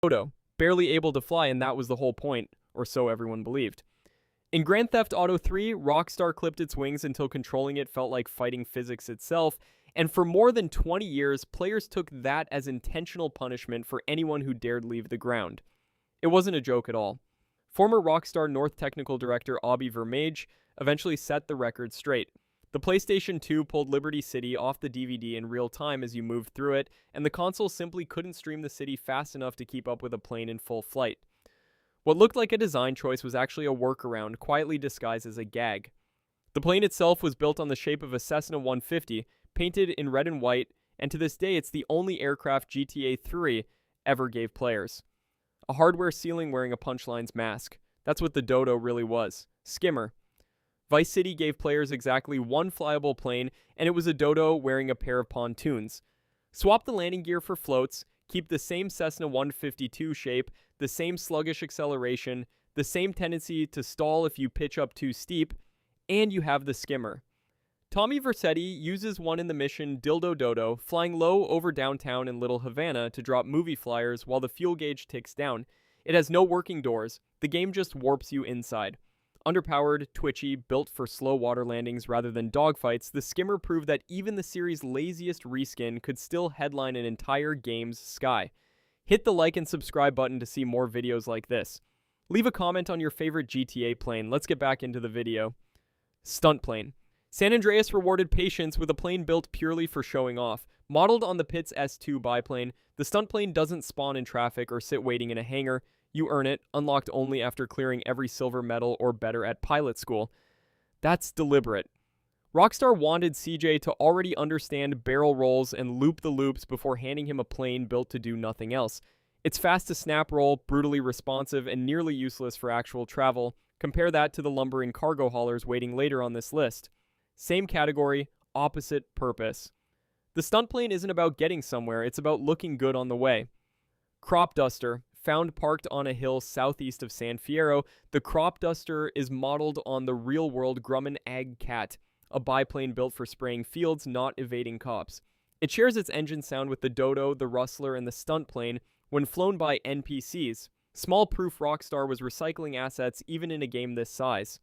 Dodo, barely able to fly, and that was the whole point, or so everyone believed. In Grand Theft Auto 3, Rockstar clipped its wings until controlling it felt like fighting physics itself, and for more than 20 years, players took that as intentional punishment for anyone who dared leave the ground. It wasn't a joke at all. Former Rockstar North Technical Director Avi Vermeij eventually set the record straight. The PlayStation 2 pulled Liberty City off the DVD in real time as you moved through it, and the console simply couldn't stream the city fast enough to keep up with a plane in full flight. What looked like a design choice was actually a workaround, quietly disguised as a gag. The plane itself was built on the shape of a Cessna 150, painted in red and white, and to this day it's the only aircraft GTA 3 ever gave players. A hardware ceiling wearing a punchline's mask. That's what the Dodo really was. Skimmer. Vice City gave players exactly one flyable plane, and it was a Dodo wearing a pair of pontoons. Swap the landing gear for floats, keep the same Cessna 152 shape, the same sluggish acceleration, the same tendency to stall if you pitch up too steep, and you have the Skimmer. Tommy Vercetti uses one in the mission Dildo Dodo, flying low over downtown in Little Havana to drop movie flyers while the fuel gauge ticks down. It has no working doors. The game just warps you inside. Underpowered, twitchy, built for slow water landings rather than dogfights, the Skimmer proved that even the series' laziest reskin could still headline an entire game's sky. Hit the like and subscribe button to see more videos like this. Leave a comment on your favorite GTA plane. Let's get back into the video. Stunt plane. San Andreas rewarded patience with a plane built purely for showing off. Modeled on the Pitts S2 biplane, the stunt plane doesn't spawn in traffic or sit waiting in a hangar. You earn it, unlocked only after clearing every silver medal or better at pilot school. That's deliberate. Rockstar wanted CJ to already understand barrel rolls and loop the loops before handing him a plane built to do nothing else. It's fast to snap roll, brutally responsive, and nearly useless for actual travel. Compare that to the lumbering cargo haulers waiting later on this list. Same category, opposite purpose. The stunt plane isn't about getting somewhere, it's about looking good on the way. Crop duster. Found parked on a hill southeast of San Fierro, the crop duster is modeled on the real-world Grumman Ag Cat, a biplane built for spraying fields, not evading cops. It shares its engine sound with the Dodo, the Rustler, and the stunt plane when flown by NPCs. Small proof Rockstar was recycling assets even in a game this size.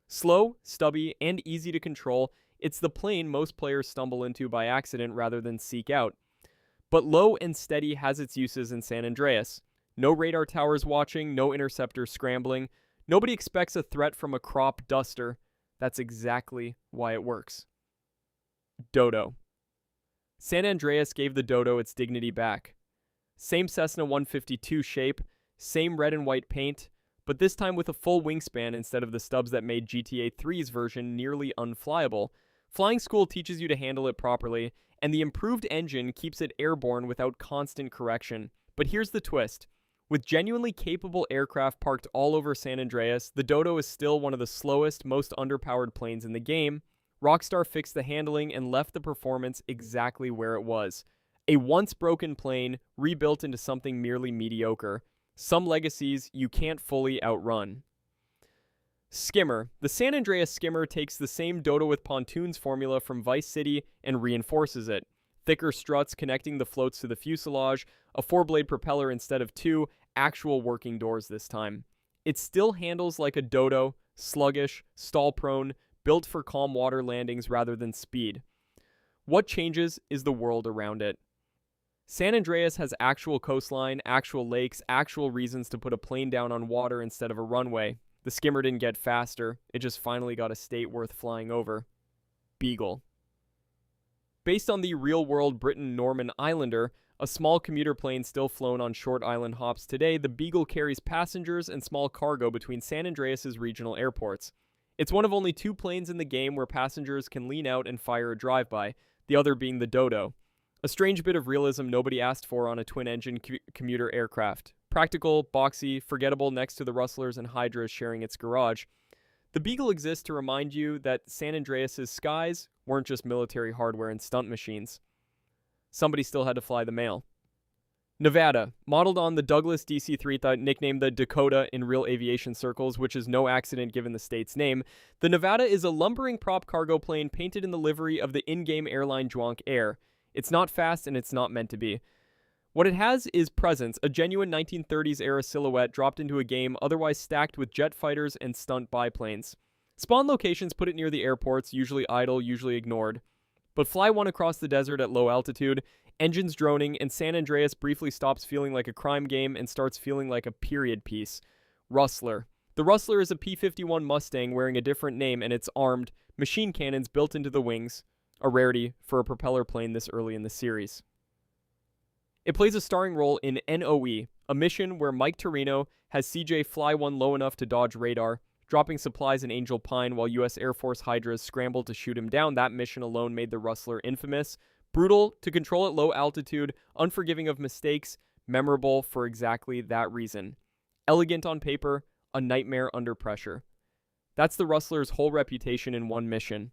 Slow, stubby, and easy to control, it's the plane most players stumble into by accident rather than seek out. But low and steady has its uses in San Andreas. No radar towers watching, no interceptors scrambling. Nobody expects a threat from a crop duster. That's exactly why it works. Dodo. San Andreas gave the Dodo its dignity back. Same Cessna 152 shape, same red and white paint, but this time with a full wingspan instead of the stubs that made GTA 3's version nearly unflyable. Flying school teaches you to handle it properly, and the improved engine keeps it airborne without constant correction. But here's the twist. With genuinely capable aircraft parked all over San Andreas, the Dodo is still one of the slowest, most underpowered planes in the game. Rockstar fixed the handling and left the performance exactly where it was. A once broken plane rebuilt into something merely mediocre. Some legacies you can't fully outrun. Skimmer. The San Andreas Skimmer takes the same Dodo with pontoons formula from Vice City and reinforces it. Thicker struts connecting the floats to the fuselage, a 4-blade propeller instead of 2, actual working doors this time. It still handles like a Dodo, sluggish, stall-prone, built for calm water landings rather than speed. What changes is the world around it. San Andreas has actual coastline, actual lakes, actual reasons to put a plane down on water instead of a runway. The Skimmer didn't get faster, it just finally got a state worth flying over. Beagle. Based on the real-world Britain Norman Islander, a small commuter plane still flown on short island hops today, the Beagle carries passengers and small cargo between San Andreas' regional airports. It's one of only 2 planes in the game where passengers can lean out and fire a drive-by, the other being the Dodo. A strange bit of realism nobody asked for on a twin-engine commuter aircraft. Practical, boxy, forgettable next to the Rustlers and Hydras sharing its garage. The Beagle exists to remind you that San Andreas' skies weren't just military hardware and stunt machines. Somebody still had to fly the mail. Nevada, modeled on the Douglas DC-3, nicknamed the Dakota in real aviation circles, which is no accident given the state's name, the Nevada is a lumbering prop cargo plane painted in the livery of the in-game airline Jwank Air. It's not fast and it's not meant to be. What it has is presence, a genuine 1930s era silhouette dropped into a game otherwise stacked with jet fighters and stunt biplanes. Spawn locations put it near the airports, usually idle, usually ignored. But fly one across the desert at low altitude, engines droning, and San Andreas briefly stops feeling like a crime game and starts feeling like a period piece. Rustler. The Rustler is a P-51 Mustang wearing a different name, and it's armed, machine cannons built into the wings, a rarity for a propeller plane this early in the series. It plays a starring role in NOE, a mission where Mike Torino has CJ fly one low enough to dodge radar, dropping supplies in Angel Pine while U.S. Air Force Hydras scrambled to shoot him down. That mission alone made the Rustler infamous. Brutal to control at low altitude, unforgiving of mistakes, memorable for exactly that reason. Elegant on paper, a nightmare under pressure. That's the Rustler's whole reputation in one mission.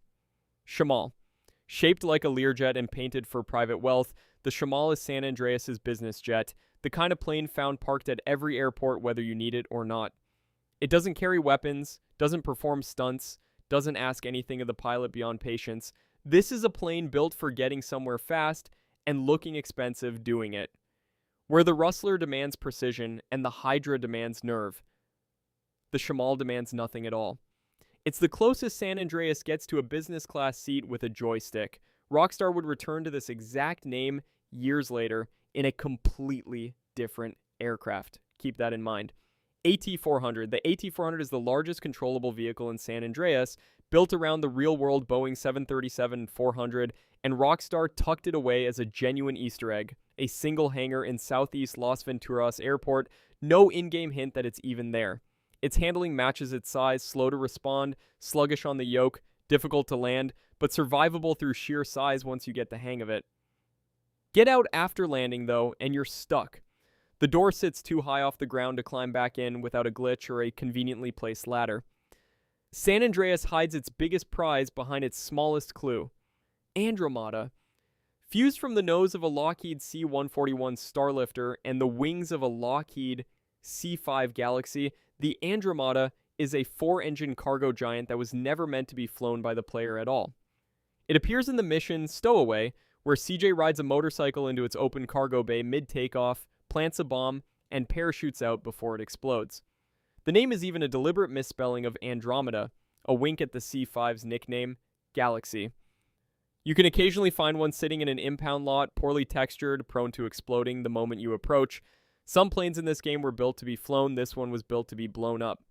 Shamal. Shaped like a Learjet and painted for private wealth, the Shamal is San Andreas' business jet, the kind of plane found parked at every airport whether you need it or not. It doesn't carry weapons, doesn't perform stunts, doesn't ask anything of the pilot beyond patience. This is a plane built for getting somewhere fast and looking expensive doing it. Where the Rustler demands precision and the Hydra demands nerve, the Shamal demands nothing at all. It's the closest San Andreas gets to a business class seat with a joystick. Rockstar would return to this exact name years later in a completely different aircraft. Keep that in mind. AT-400. The AT-400 is the largest controllable vehicle in San Andreas, built around the real-world Boeing 737-400, and Rockstar tucked it away as a genuine Easter egg, a single hangar in southeast Las Venturas Airport, no in-game hint that it's even there. Its handling matches its size, slow to respond, sluggish on the yoke, difficult to land, but survivable through sheer size once you get the hang of it. Get out after landing, though, and you're stuck. The door sits too high off the ground to climb back in without a glitch or a conveniently placed ladder. San Andreas hides its biggest prize behind its smallest clue. Andromeda. Fused from the nose of a Lockheed C-141 Starlifter and the wings of a Lockheed C-5 Galaxy, the Andromeda is a 4-engine cargo giant that was never meant to be flown by the player at all. It appears in the mission Stowaway, where CJ rides a motorcycle into its open cargo bay mid-takeoff, plants a bomb, and parachutes out before it explodes. The name is even a deliberate misspelling of Andromeda, a wink at the C-5's nickname, Galaxy. You can occasionally find one sitting in an impound lot, poorly textured, prone to exploding the moment you approach. Some planes in this game were built to be flown, this one was built to be blown up.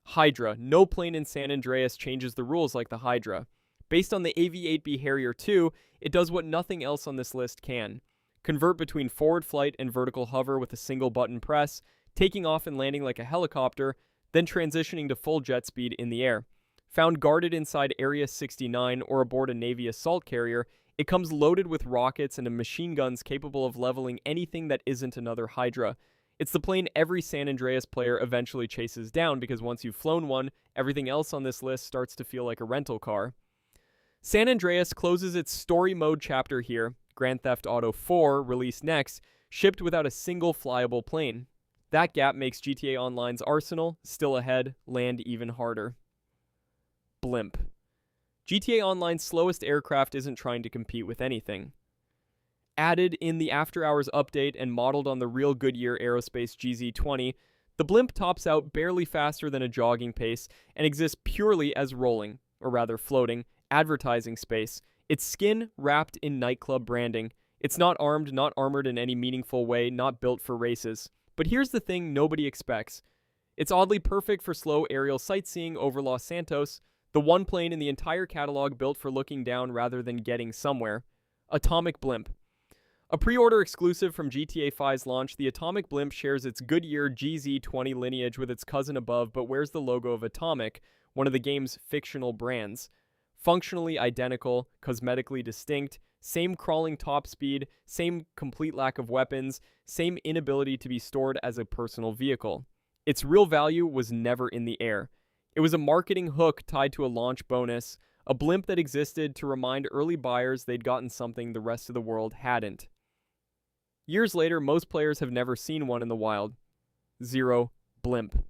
Hydra. No plane in San Andreas changes the rules like the Hydra. Based on the AV-8B Harrier II, it does what nothing else on this list can. Convert between forward flight and vertical hover with a single button press, taking off and landing like a helicopter, then transitioning to full jet speed in the air. Found guarded inside Area 69 or aboard a Navy assault carrier, it comes loaded with rockets and machine guns capable of leveling anything that isn't another Hydra. It's the plane every San Andreas player eventually chases down because once you've flown one, everything else on this list starts to feel like a rental car. San Andreas closes its story mode chapter here. Grand Theft Auto 4, released next, shipped without a single flyable plane. That gap makes GTA Online's arsenal, still ahead, land even harder. Blimp. GTA Online's slowest aircraft isn't trying to compete with anything. Added in the After Hours update and modeled on the real Goodyear Aerospace GZ20, the blimp tops out barely faster than a jogging pace and exists purely as rolling, or rather floating, advertising space, its skin wrapped in nightclub branding. It's not armed, not armored in any meaningful way, not built for races. But here's the thing nobody expects. It's oddly perfect for slow aerial sightseeing over Los Santos, the one plane in the entire catalog built for looking down rather than getting somewhere. Atomic Blimp. A pre-order exclusive from GTA 5's launch, the Atomic Blimp shares its Goodyear GZ20 lineage with its cousin above, but wears the logo of Atomic, one of the game's fictional brands. Functionally identical, cosmetically distinct, same crawling top speed, same complete lack of weapons, same inability to be stored as a personal vehicle. Its real value was never in the air. It was a marketing hook tied to a launch bonus, a blimp that existed to remind early buyers they'd gotten something the rest of the world hadn't. Years later, most players have never seen one in the wild. Zero Blimp.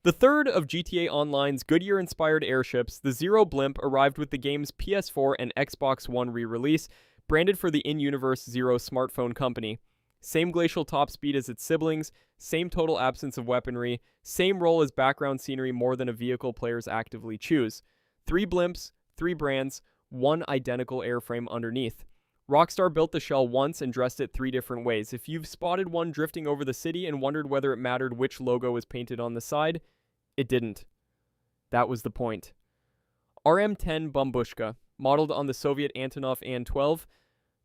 The third of GTA Online's Goodyear-inspired airships, the Zero Blimp arrived with the game's PS4 and Xbox One re-release, branded for the in-universe Zero smartphone company. Same glacial top speed as its siblings, same total absence of weaponry, same role as background scenery more than a vehicle players actively choose. 3 blimps, 3 brands, 1 identical airframe underneath. Rockstar built the shell once and dressed it 3 different ways. If you've spotted one drifting over the city and wondered whether it mattered which logo was painted on the side, it didn't. That was the point. RM-10 Bambushka, modeled on the Soviet Antonov An-12,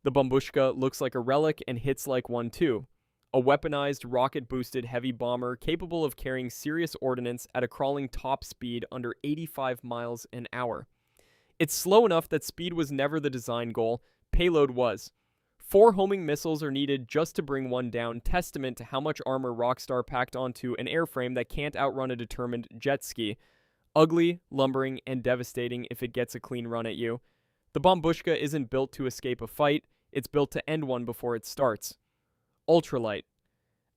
the Bambushka looks like a relic and hits like one too. A weaponized, rocket-boosted heavy bomber capable of carrying serious ordnance at a crawling top speed under 85 miles an hour. It's slow enough that speed was never the design goal, payload was. 4 homing missiles are needed just to bring one down, testament to how much armor Rockstar packed onto an airframe that can't outrun a determined jet ski. Ugly, lumbering, and devastating if it gets a clean run at you. The Bambushka isn't built to escape a fight, it's built to end one before it starts. Ultralight.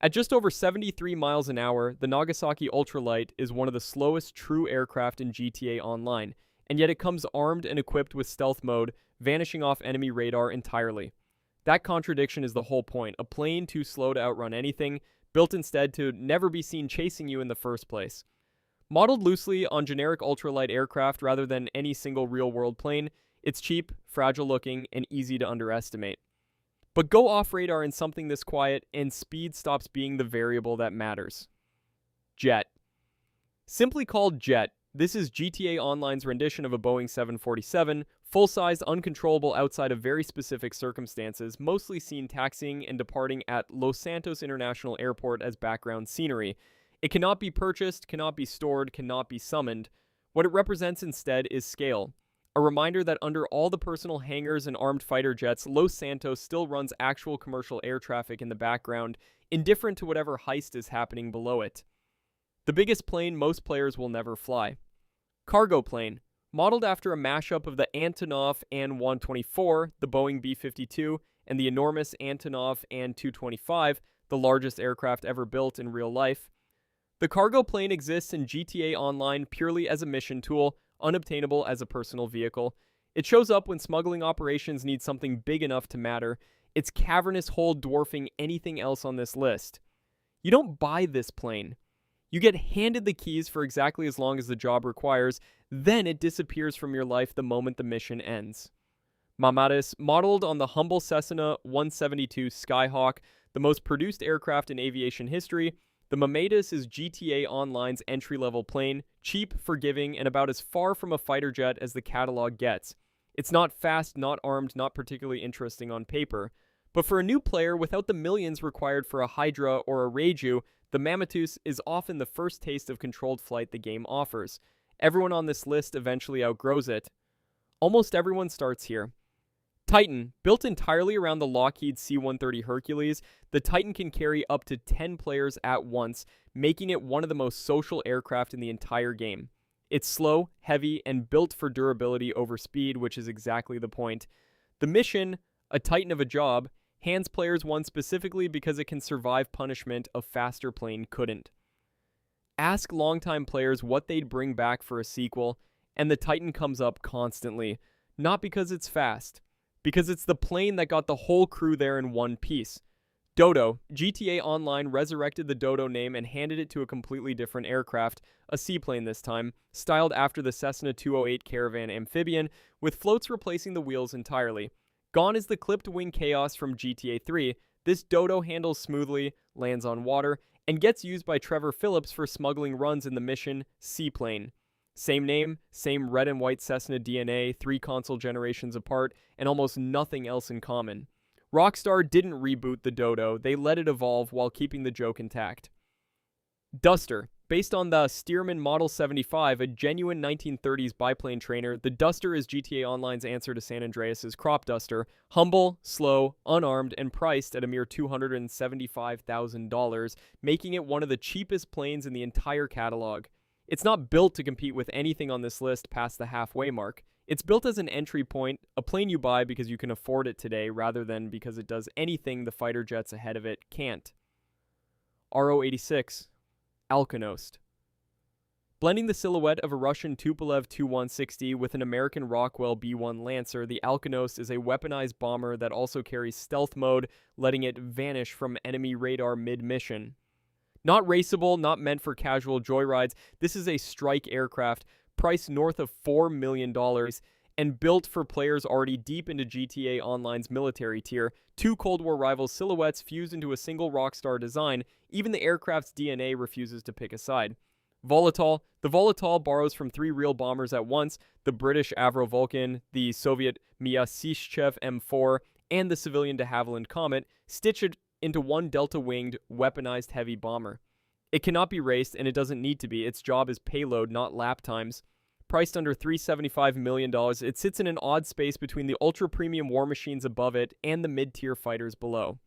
At just over 73 miles an hour, the Nagasaki Ultralight is one of the slowest true aircraft in GTA Online, and yet it comes armed and equipped with stealth mode, vanishing off enemy radar entirely. That contradiction is the whole point, a plane too slow to outrun anything, built instead to never be seen chasing you in the first place. Modeled loosely on generic ultralight aircraft rather than any single real-world plane, it's cheap, fragile-looking, and easy to underestimate. But go off-radar in something this quiet, and speed stops being the variable that matters. Jet. Simply called Jet, this is GTA Online's rendition of a Boeing 747, full-size, uncontrollable outside of very specific circumstances, mostly seen taxiing and departing at Los Santos International Airport as background scenery. It cannot be purchased, cannot be stored, cannot be summoned. What it represents instead is scale. A reminder that under all the personal hangars and armed fighter jets, Los Santos still runs actual commercial air traffic in the background, indifferent to whatever heist is happening below it. The biggest plane most players will never fly. Cargo plane. Modeled after a mashup of the Antonov An-124, the Boeing B-52, and the enormous Antonov An-225, the largest aircraft ever built in real life. The cargo plane exists in GTA Online purely as a mission tool, unobtainable as a personal vehicle. It shows up when smuggling operations need something big enough to matter, its cavernous hold dwarfing anything else on this list. You don't buy this plane. You get handed the keys for exactly as long as the job requires, then it disappears from your life the moment the mission ends. Mammoth, modeled on the humble Cessna 172 Skyhawk, the most produced aircraft in aviation history, the Mammoth is GTA Online's entry-level plane, cheap, forgiving, and about as far from a fighter jet as the catalog gets. It's not fast, not armed, not particularly interesting on paper. But for a new player, without the millions required for a Hydra or a Raiju, the Mammoth is often the first taste of controlled flight the game offers. Everyone on this list eventually outgrows it. Almost everyone starts here. Titan. Built entirely around the Lockheed C-130 Hercules, the Titan can carry up to 10 players at once, making it one of the most social aircraft in the entire game. It's slow, heavy, and built for durability over speed, which is exactly the point. The mission, a Titan of a job, hands players one specifically because it can survive punishment a faster plane couldn't. Ask longtime players what they'd bring back for a sequel, and the Titan comes up constantly, not because it's fast, because it's the plane that got the whole crew there in one piece. Dodo. GTA Online resurrected the Dodo name and handed it to a completely different aircraft, a seaplane this time, styled after the Cessna 208 Caravan amphibian, with floats replacing the wheels entirely. Gone is the clipped wing chaos from GTA 3. This Dodo handles smoothly, lands on water, and gets used by Trevor Phillips for smuggling runs in the mission Seaplane. Same name, same red and white Cessna DNA, 3 console generations apart, and almost nothing else in common. Rockstar didn't reboot the Dodo, they let it evolve while keeping the joke intact. Duster. Based on the Stearman Model 75, a genuine 1930s biplane trainer, the Duster is GTA Online's answer to San Andreas' Crop Duster. Humble, slow, unarmed, and priced at a mere $275,000, making it one of the cheapest planes in the entire catalog. It's not built to compete with anything on this list past the halfway mark. It's built as an entry point, a plane you buy because you can afford it today rather than because it does anything the fighter jets ahead of it can't. RO-86. Alkonost. Blending the silhouette of a Russian Tupolev Tu-160 with an American Rockwell B-1 Lancer, the Alkinos is a weaponized bomber that also carries stealth mode, letting it vanish from enemy radar mid-mission. Not raceable, not meant for casual joyrides, this is a strike aircraft priced north of $4 million and built for players already deep into GTA Online's military tier. Two Cold War rival silhouettes fused into a single Rockstar design. Even the aircraft's DNA refuses to pick a side. Volatile. The Volatile borrows from three real bombers at once, the British Avro Vulcan, the Soviet Myasishchev M4, and the civilian de Havilland Comet, stitched into one delta-winged, weaponized heavy bomber. It cannot be raced, and it doesn't need to be. Its job is payload, not lap times. Priced under $375 million, it sits in an odd space between the ultra-premium war machines above it and the mid-tier fighters below.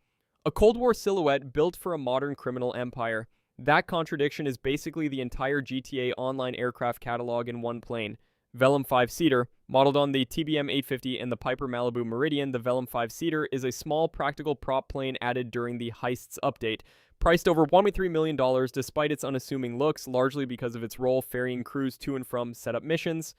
A Cold War silhouette built for a modern criminal empire. That contradiction is basically the entire GTA Online aircraft catalog in one plane. Velum 5-seater, modeled on the TBM 850 and the Piper Malibu Meridian, the Velum 5-seater is a small practical prop plane added during the Heists update. Priced over $1.3 million despite its unassuming looks, largely because of its role ferrying crews to and from setup missions.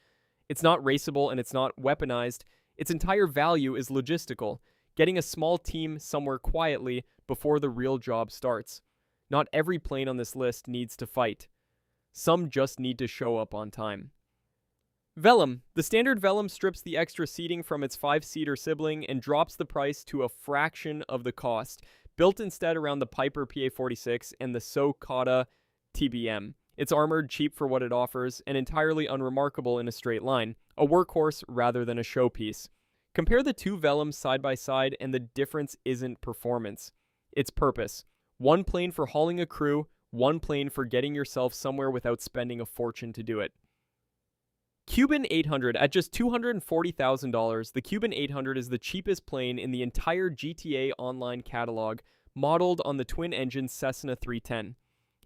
It's not raceable and it's not weaponized. Its entire value is logistical, getting a small team somewhere quietly before the real job starts. Not every plane on this list needs to fight. Some just need to show up on time. Velum. The standard Velum strips the extra seating from its 5-seater sibling and drops the price to a fraction of the cost, built instead around the Piper PA-46 and the Sokata TBM. It's armored, cheap for what it offers, and entirely unremarkable in a straight line, a workhorse rather than a showpiece. Compare the two Velums side by side and the difference isn't performance. It's purpose. One plane for hauling a crew, one plane for getting yourself somewhere without spending a fortune to do it. Cuban 800. At just $240,000, the Cuban 800 is the cheapest plane in the entire GTA Online catalog, modeled on the twin-engine Cessna 310.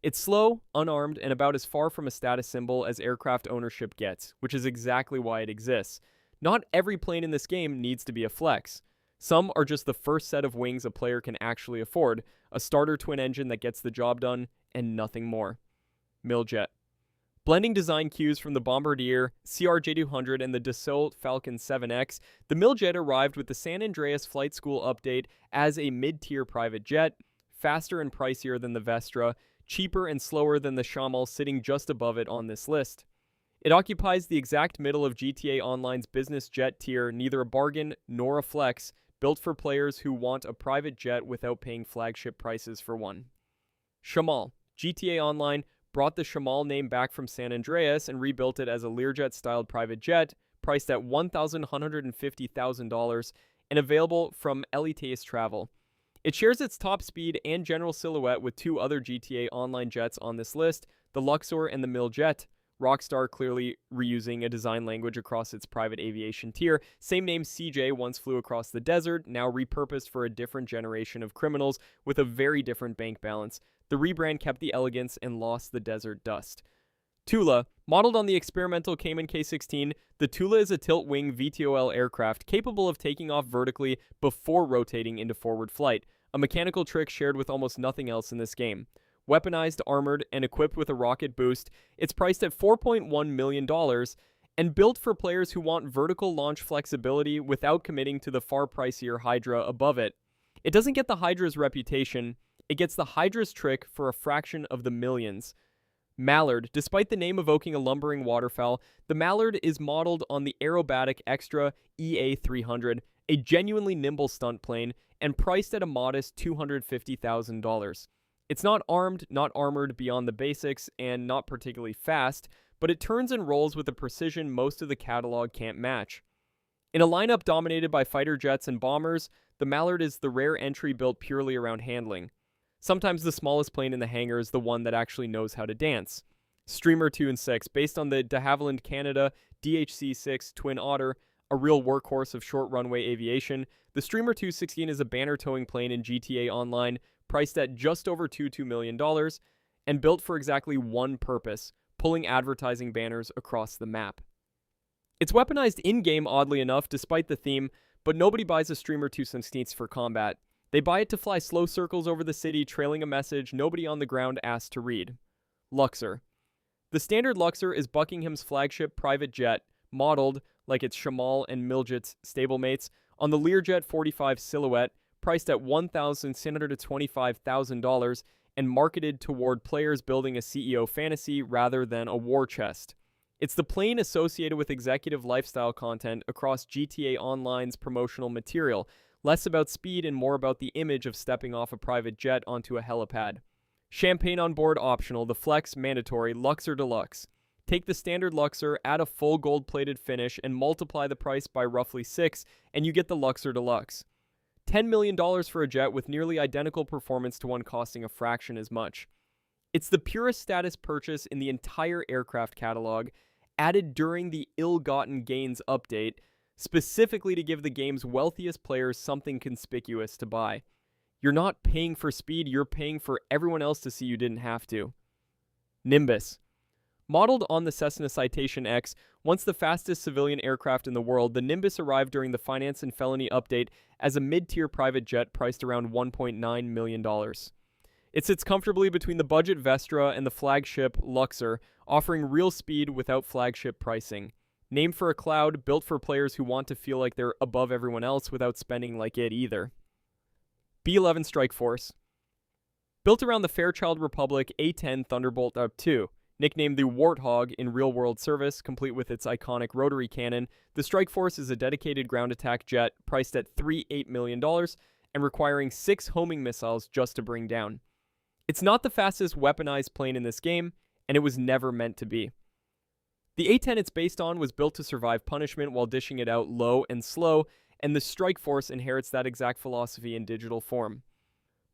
It's slow, unarmed, and about as far from a status symbol as aircraft ownership gets, which is exactly why it exists. Not every plane in this game needs to be a flex. Some are just the first set of wings a player can actually afford, a starter twin engine that gets the job done, and nothing more. Miljet. Blending design cues from the Bombardier, CRJ200, and the Dassault Falcon 7X, the Miljet arrived with the San Andreas Flight School update as a mid-tier private jet, faster and pricier than the Vestra, cheaper and slower than the Chamal sitting just above it on this list. It occupies the exact middle of GTA Online's business jet tier, neither a bargain nor a flex, built for players who want a private jet without paying flagship prices for one. Chamal. GTA Online brought the Chamal name back from San Andreas and rebuilt it as a Learjet-styled private jet, priced at $1,150,000 and available from Elite's Travel. It shares its top speed and general silhouette with two other GTA Online jets on this list, the Luxor and the Miljet. Rockstar clearly reusing a design language across its private aviation tier. Same name CJ once flew across the desert, now repurposed for a different generation of criminals with a very different bank balance. The rebrand kept the elegance and lost the desert dust. Tula. Modeled on the experimental Cayman K-16, the Tula is a tilt-wing VTOL aircraft capable of taking off vertically before rotating into forward flight, a mechanical trick shared with almost nothing else in this game. Weaponized, armored, and equipped with a rocket boost, it's priced at $4.1 million and built for players who want vertical launch flexibility without committing to the far pricier Hydra above it. It doesn't get the Hydra's reputation, it gets the Hydra's trick for a fraction of the millions. Mallard. Despite the name evoking a lumbering waterfowl, the Mallard is modeled on the aerobatic Extra EA300, a genuinely nimble stunt plane, and priced at a modest $250,000. It's not armed, not armored beyond the basics, and not particularly fast, but it turns and rolls with a precision most of the catalog can't match. In a lineup dominated by fighter jets and bombers, the Mallard is the rare entry built purely around handling. Sometimes the smallest plane in the hangar is the one that actually knows how to dance. Streamer 2 and 6, based on the de Havilland Canada DHC-6 Twin Otter, a real workhorse of short runway aviation, the Streamer 216 is a banner towing plane in GTA Online, priced at just over $2 million, and built for exactly one purpose, pulling advertising banners across the map. It's weaponized in-game oddly enough, despite the theme, but nobody buys a Streamer 216 for combat. They buy it to fly slow circles over the city, trailing a message nobody on the ground asked to read. Luxor. The standard Luxor is Buckingham's flagship private jet, modeled, like its Shamal and Miljet's stablemates, on the Learjet 45 silhouette, priced at $1,625,000 and marketed toward players building a CEO fantasy rather than a war chest. It's the plane associated with executive lifestyle content across GTA Online's promotional material, less about speed and more about the image of stepping off a private jet onto a helipad. Champagne on board optional, the Flex mandatory, Luxor Deluxe. Take the standard Luxor, add a full gold-plated finish, and multiply the price by roughly 6, and you get the Luxor Deluxe. $10 million for a jet with nearly identical performance to one costing a fraction as much. It's the purest status purchase in the entire aircraft catalog, added during the Ill-Gotten Gains update, specifically to give the game's wealthiest players something conspicuous to buy. You're not paying for speed, you're paying for everyone else to see you didn't have to. Nimbus. Modeled on the Cessna Citation X, once the fastest civilian aircraft in the world, the Nimbus arrived during the Finance and Felony update as a mid-tier private jet priced around $1.9 million. It sits comfortably between the budget Vestra and the flagship Luxor, offering real speed without flagship pricing. Named for a cloud, built for players who want to feel like they're above everyone else without spending like it either. B-11 Strike Force. Built around the Fairchild Republic A-10 Thunderbolt II, nicknamed the Warthog in real-world service, complete with its iconic rotary cannon, the Strike Force is a dedicated ground attack jet priced at $38 million and requiring 6 homing missiles just to bring down. It's not the fastest weaponized plane in this game, and it was never meant to be. The A-10 it's based on was built to survive punishment while dishing it out low and slow, and the Strike Force inherits that exact philosophy in digital form.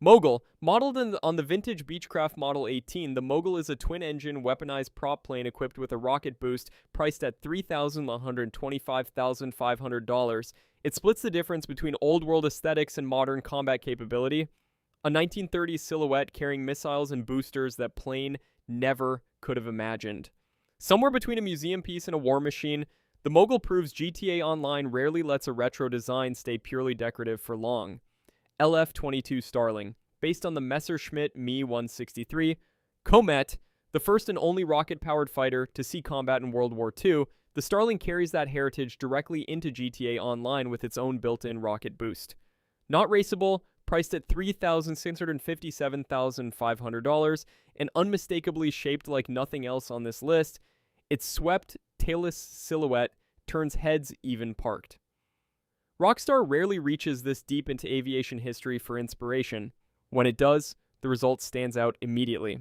Mogul. Modeled on the vintage Beechcraft Model 18, the Mogul is a twin-engine weaponized prop plane equipped with a rocket boost priced at $3,125,500. It splits the difference between old-world aesthetics and modern combat capability. A 1930s silhouette carrying missiles and boosters that plane never could have imagined. Somewhere between a museum piece and a war machine, the Mogul proves GTA Online rarely lets a retro design stay purely decorative for long. LF-22 Starling, based on the Messerschmitt Me 163. Comet, the first and only rocket-powered fighter to see combat in World War II, the Starling carries that heritage directly into GTA Online with its own built-in rocket boost. Not raceable, priced at $3,657,500, and unmistakably shaped like nothing else on this list, its swept, tailless silhouette turns heads even parked. Rockstar rarely reaches this deep into aviation history for inspiration. When it does, the result stands out immediately.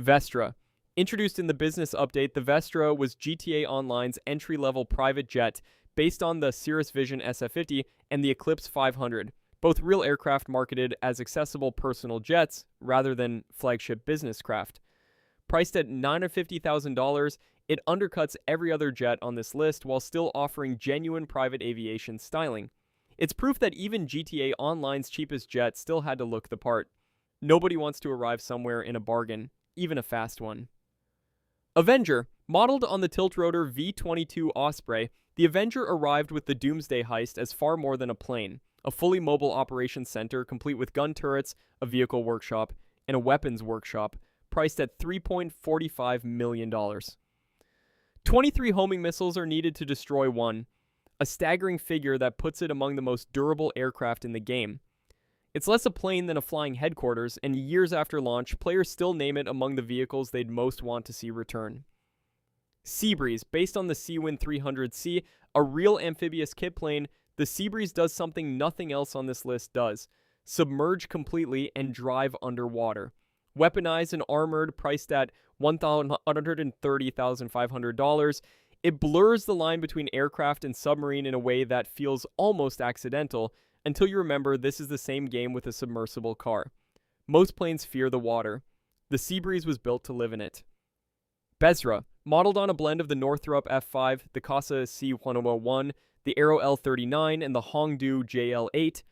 Vestra. Introduced in the business update, the Vestra was GTA Online's entry-level private jet based on the Cirrus Vision SF-50 and the Eclipse 500, both real aircraft marketed as accessible personal jets rather than flagship business craft. Priced at $950,000, it undercuts every other jet on this list while still offering genuine private aviation styling. It's proof that even GTA Online's cheapest jet still had to look the part. Nobody wants to arrive somewhere in a bargain, even a fast one. Avenger. Modeled on the tiltrotor V-22 Osprey, the Avenger arrived with the Doomsday Heist as far more than a plane, a fully mobile operations center complete with gun turrets, a vehicle workshop, and a weapons workshop, priced at $3.45 million. 23 homing missiles are needed to destroy one, a staggering figure that puts it among the most durable aircraft in the game. It's less a plane than a flying headquarters, and years after launch, players still name it among the vehicles they'd most want to see return. Seabreeze. Based on the Seawind 300C, a real amphibious kit plane, the Seabreeze does something nothing else on this list does: submerge completely and drive underwater. Weaponized and armored, priced at $130,500, it blurs the line between aircraft and submarine in a way that feels almost accidental, until you remember this is the same game with a submersible car. Most planes fear the water. The Seabreeze was built to live in it. Bezra. Modeled on a blend of the Northrop F5, the Casa C-101, the Aero L-39, and the Hongdu JL-8,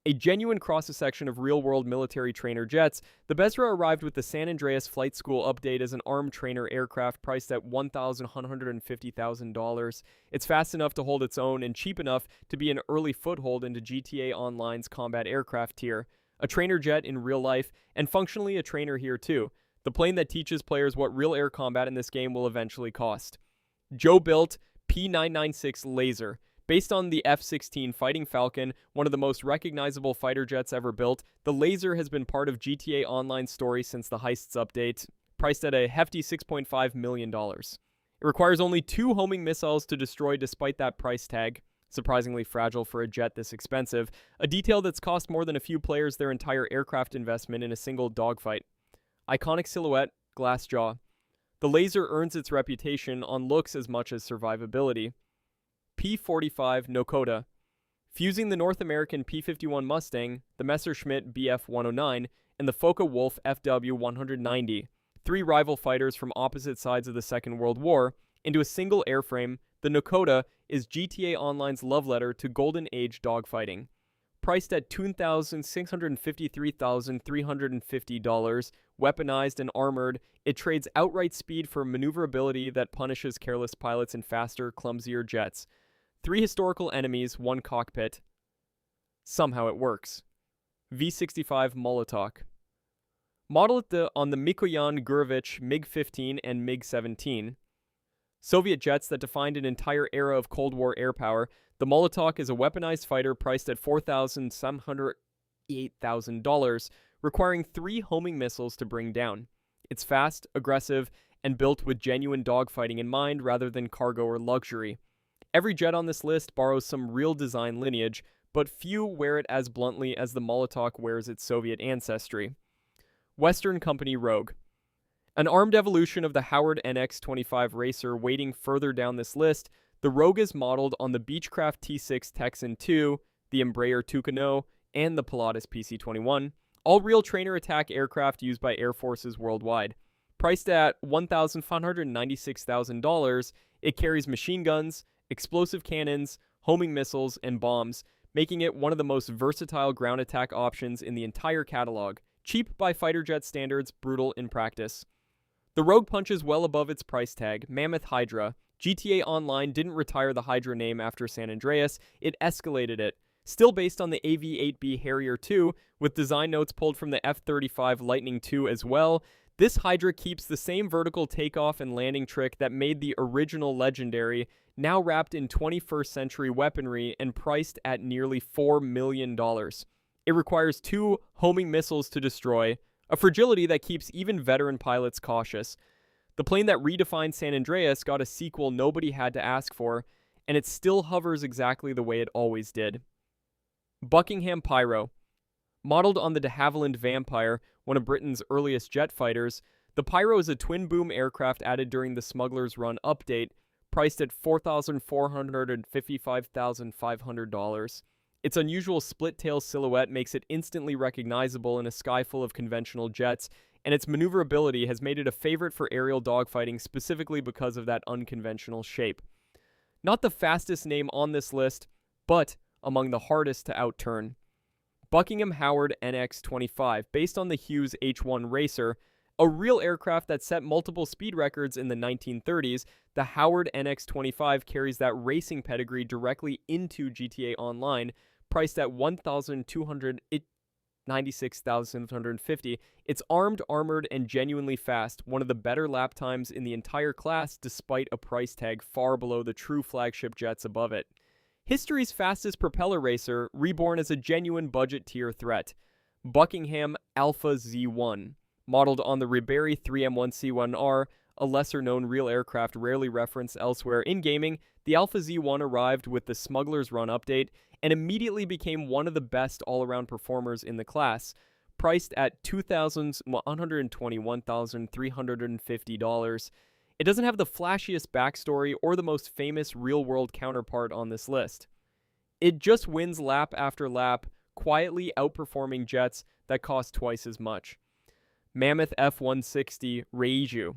a genuine cross-section of real-world military trainer jets, the Bezra arrived with the San Andreas Flight School update as an armed trainer aircraft priced at $1,150,000. It's fast enough to hold its own and cheap enough to be an early foothold into GTA Online's combat aircraft tier. A trainer jet in real life, and functionally a trainer here too. the plane that teaches players what real air combat in this game will eventually cost. Joe built P-996 Laser. Based on the F-16 Fighting Falcon, one of the most recognizable fighter jets ever built, the Laser has been part of GTA Online's story since the Heists update, priced at a hefty $6.5 million. It requires only 2 homing missiles to destroy despite that price tag, surprisingly fragile for a jet this expensive, a detail that's cost more than a few players their entire aircraft investment in a single dogfight. Iconic silhouette, glass jaw. The Laser earns its reputation on looks as much as survivability. P-45 Nakoda. Fusing the North American P-51 Mustang, the Messerschmitt Bf-109, and the Focke-Wulf FW-190, 3 rival fighters from opposite sides of the Second World War, into a single airframe, the Nakoda is GTA Online's love letter to Golden Age dogfighting. Priced at $2,653,350, weaponized and armored, it trades outright speed for maneuverability that punishes careless pilots in faster, clumsier jets. 3 historical enemies, 1 cockpit. Somehow it works. V-65 Molotok. Modeled on the Mikoyan Gurevich MiG-15 and MiG-17, Soviet jets that defined an entire era of Cold War air power, the Molotok is a weaponized fighter priced at $4,708,000, requiring 3 homing missiles to bring down. It's fast, aggressive, and built with genuine dogfighting in mind rather than cargo or luxury. Every jet on this list borrows some real design lineage, but few wear it as bluntly as the Molotok wears its Soviet ancestry. Western Company Rogue. An armed evolution of the Howard NX-25 racer waiting further down this list, the Rogue is modeled on the Beechcraft T6 Texan II, the Embraer Tucano, and the Pilatus PC-21, all real trainer attack aircraft used by air forces worldwide. Priced at $1,596,000, it carries machine guns, explosive cannons, homing missiles, and bombs, making it one of the most versatile ground attack options in the entire catalog. Cheap by fighter jet standards, brutal in practice. The Rogue punches well above its price tag. Mammoth Hydra. GTA Online didn't retire the Hydra name after San Andreas, it escalated it. Still based on the AV-8B Harrier II, with design notes pulled from the F-35 Lightning II as well, this Hydra keeps the same vertical takeoff and landing trick that made the original legendary, now wrapped in 21st century weaponry and priced at nearly $4 million. It requires 2 homing missiles to destroy, a fragility that keeps even veteran pilots cautious. The plane that redefined San Andreas got a sequel nobody had to ask for, and it still hovers exactly the way it always did. Buckingham Pyro. Modeled on the de Havilland Vampire, one of Britain's earliest jet fighters, the Pyro is a twin-boom aircraft added during the Smuggler's Run update, priced at $4,455,500. Its unusual split-tail silhouette makes it instantly recognizable in a sky full of conventional jets, and its maneuverability has made it a favorite for aerial dogfighting specifically because of that unconventional shape. Not the fastest name on this list, but among the hardest to outturn. Buckingham Howard NX-25, based on the Hughes H-1 Racer, a real aircraft that set multiple speed records in the 1930s, the Howard NX-25 carries that racing pedigree directly into GTA Online, priced at $1,296,750. It's armed, armored, and genuinely fast, one of the better lap times in the entire class despite a price tag far below the true flagship jets above it. History's fastest propeller racer, reborn as a genuine budget-tier threat. Buckingham Alpha Z1. Modeled on the Ribéry 3M1C1R, a lesser-known real aircraft rarely referenced elsewhere in gaming, the Alpha Z1 arrived with the Smuggler's Run update and immediately became one of the best all-around performers in the class, priced at $2,121,350. It doesn't have the flashiest backstory or the most famous real-world counterpart on this list. It just wins lap after lap, quietly outperforming jets that cost twice as much. Mammoth F-160 Raiju.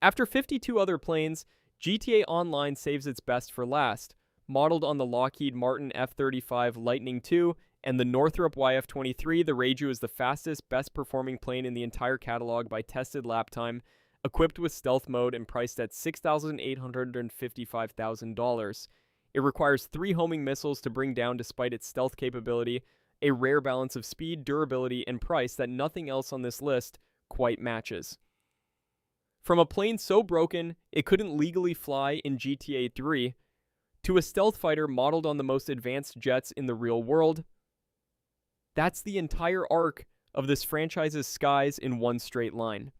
After 52 other planes, GTA Online saves its best for last. Modeled on the Lockheed Martin F-35 Lightning II and the Northrop YF-23, the Raiju is the fastest, best-performing plane in the entire catalog by tested lap time, equipped with stealth mode and priced at $6,855,000. It requires 3 homing missiles to bring down despite its stealth capability, a rare balance of speed, durability, and price that nothing else on this list quite matches. From a plane so broken it couldn't legally fly in GTA 3, to a stealth fighter modeled on the most advanced jets in the real world, that's the entire arc of this franchise's skies in one straight line.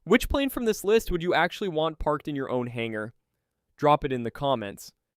Which plane from this list would you actually want parked in your own hangar? Drop it in the comments.